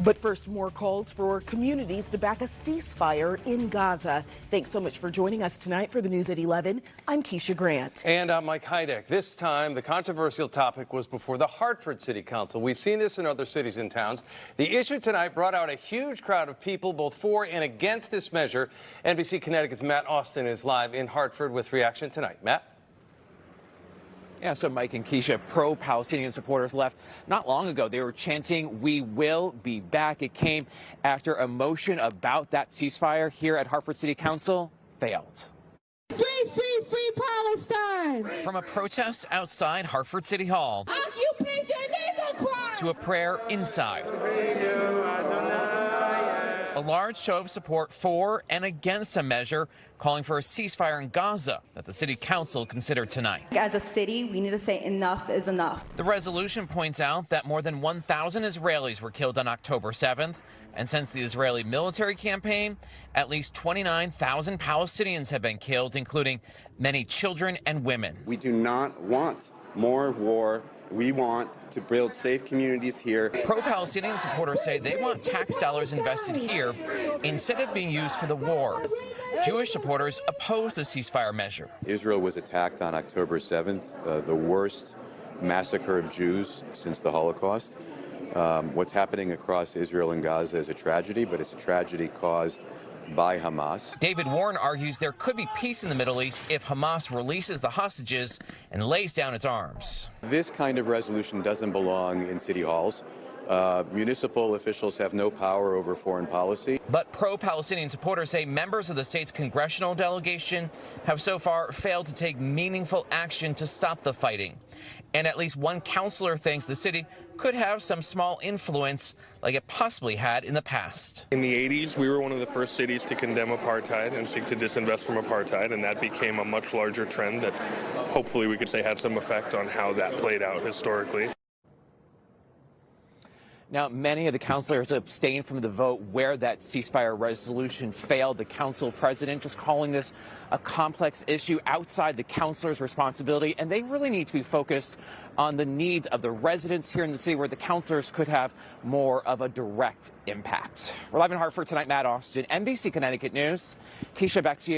But first, more calls for communities to back a ceasefire in Gaza. Thanks so much for joining us tonight for the News at 11. I'm Keisha Grant. And I'm Mike Heideck. This time, the controversial topic was before the Hartford City Council. We've seen this in other cities and towns. The issue tonight brought out a huge crowd of people, both for and against this measure. NBC Connecticut's Matt Austin is live in Hartford with reaction tonight. Matt? Yeah, so Mike and Keisha, pro-Palestinian supporters left not long ago. They were chanting, "We will be back." It came after a motion about that ceasefire here at Hartford City Council failed. Free, free, free Palestine! From a protest outside Hartford City Hall Occupation is a crime! to a prayer inside. A large show of support for and against a measure calling for a ceasefire in Gaza that the city council considered tonight. As a city, we need to say enough is enough. The resolution points out that more than 1,000 Israelis were killed on October 7th. And since the Israeli military campaign, at least 29,000 Palestinians have been killed, including many children and women. We do not want more war. We want to build safe communities here. Pro-Palestinian supporters say they want tax dollars invested here instead of being used for the war. Jewish supporters oppose the ceasefire measure. Israel was attacked on October 7th, the worst massacre of Jews since the Holocaust. What's happening across Israel and Gaza is a tragedy, but it's a tragedy caused by Hamas. David Warren argues there could be peace in the Middle East if Hamas releases the hostages and lays down its arms. This kind of resolution doesn't belong in city halls. Municipal officials have no power over foreign policy. But pro-Palestinian supporters say members of the state's congressional delegation have so far failed to take meaningful action to stop the fighting. And at least one councilor thinks the city could have some small influence like it possibly had in the past. In the 80s, we were one of the first cities to condemn apartheid and seek to disinvest from apartheid, and that became a much larger trend that hopefully we could say had some effect on how that played out historically. Now, many of the councilors abstained from the vote where that ceasefire resolution failed. The council president just calling this a complex issue outside the councilors' responsibility, and they really need to be focused on the needs of the residents here in the city where the councilors could have more of a direct impact. We're live in Hartford tonight. Matt Austin, NBC Connecticut News. Keisha, back to you.